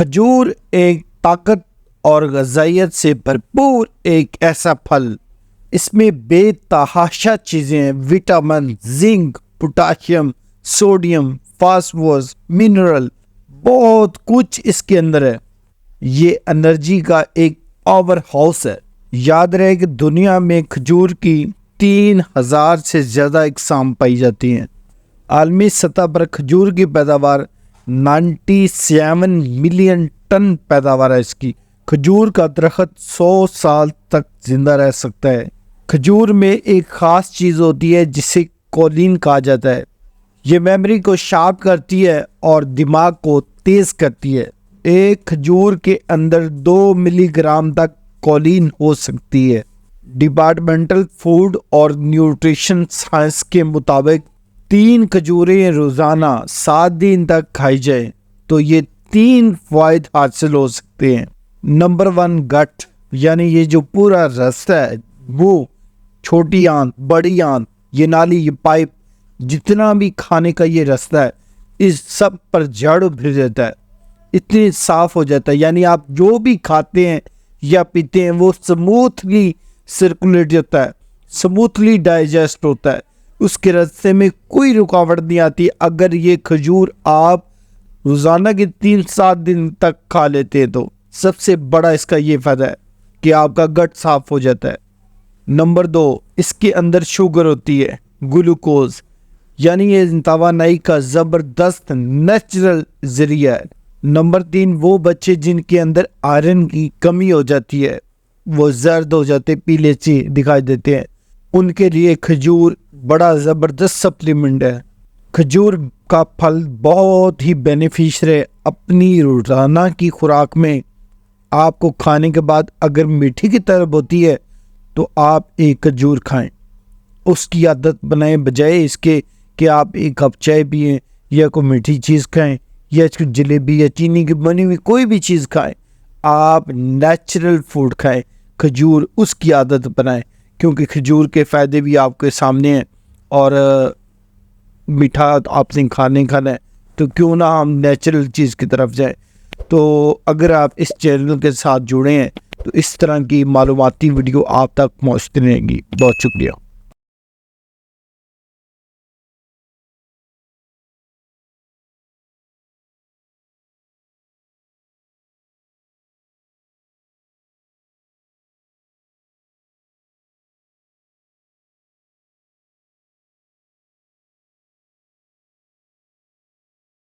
کھجور ایک طاقت اور غذائیت سے بھرپور ایک ایسا پھل، اس میں بے تحاشا چیزیں ہیں، vitamin, zinc, potassium, sodium, phosphorus, mineral, بہت کچھ اس کے اندر ہے۔ یہ انرجی کا ایک پاور ہاؤس ہے۔ یاد رہے کہ دنیا میں کھجور کی 3000 سے زیادہ اقسام پائی جاتی ہیں۔ عالمی سطح پر کھجور کی پیداوار 97 ملین ٹن پیداوار ہے اس کی۔ کھجور کا درخت 100 سال تک زندہ رہ سکتا ہے۔ کھجور میں ایک خاص چیز ہوتی ہے جسے کولین کہا جاتا ہے۔ یہ میموری کو شارپ کرتی ہے اور دماغ کو تیز کرتی ہے۔ ایک کھجور کے اندر 2 ملی گرام تک کولین ہو سکتی ہے۔ ڈپارٹمنٹل فوڈ اور نیوٹریشن سائنس کے مطابق 3 کھجوریں روزانہ 7 دن تک کھائی جائیں تو یہ 3 فوائد حاصل ہو سکتے ہیں۔ نمبر 1، گٹ، یعنی یہ جو پورا رستہ ہے، وہ چھوٹی آنت، بڑی آنت، یہ نالی، یہ پائپ، جتنا بھی کھانے کا یہ رستہ ہے، اس سب پر جھاڑو پھر دیتا ہے، اتنی صاف ہو جاتا ہے۔ یعنی آپ جو بھی کھاتے ہیں یا پیتے ہیں وہ سموتھلی سرکولیٹ ہوتا ہے، سموتھلی ڈائجسٹ ہوتا ہے، اس کے راستے میں کوئی رکاوٹ نہیں آتی اگر یہ کھجور آپ روزانہ کے 3-7 دن تک کھا لیتے ہیں تو۔ سب سے بڑا اس کا یہ فائدہ ہے کہ آپ کا گٹ صاف ہو جاتا ہے۔ نمبر 2، اس کے اندر شوگر ہوتی ہے، گلوکوز، یعنی یہ توانائی کا زبردست نیچرل ذریعہ ہے۔ نمبر 3، وہ بچے جن کے اندر آئرن کی کمی ہو جاتی ہے، وہ زرد ہو جاتے، پیلے سے دکھائی دیتے ہیں، ان کے لیے کھجور بڑا زبردست سپلیمنٹ ہے۔ کھجور کا پھل بہت ہی بینیفیشر ہے۔ اپنی روزانہ کی خوراک میں آپ کو کھانے کے بعد اگر میٹھی کی طلب ہوتی ہے تو آپ ایک کھجور کھائیں، اس کی عادت بنائیں، بجائے اس کے کہ آپ ایک کپ چائے پئیں یا کوئی میٹھی چیز کھائیں یا جلیبی یا چینی کی بنی ہوئی کوئی بھی چیز کھائیں۔ آپ نیچرل فوڈ کھائیں، کھجور اس کی عادت بنائیں، کیونکہ کھجور کے فائدے بھی آپ کے سامنے ہیں، اور میٹھا آپ نے کھانا ہے تو کیوں نہ ہم نیچرل چیز کی طرف جائیں۔ تو اگر آپ اس چینل کے ساتھ جڑے ہیں تو اس طرح کی معلوماتی ویڈیو آپ تک پہنچتی رہیں گی۔ بہت شکریہ۔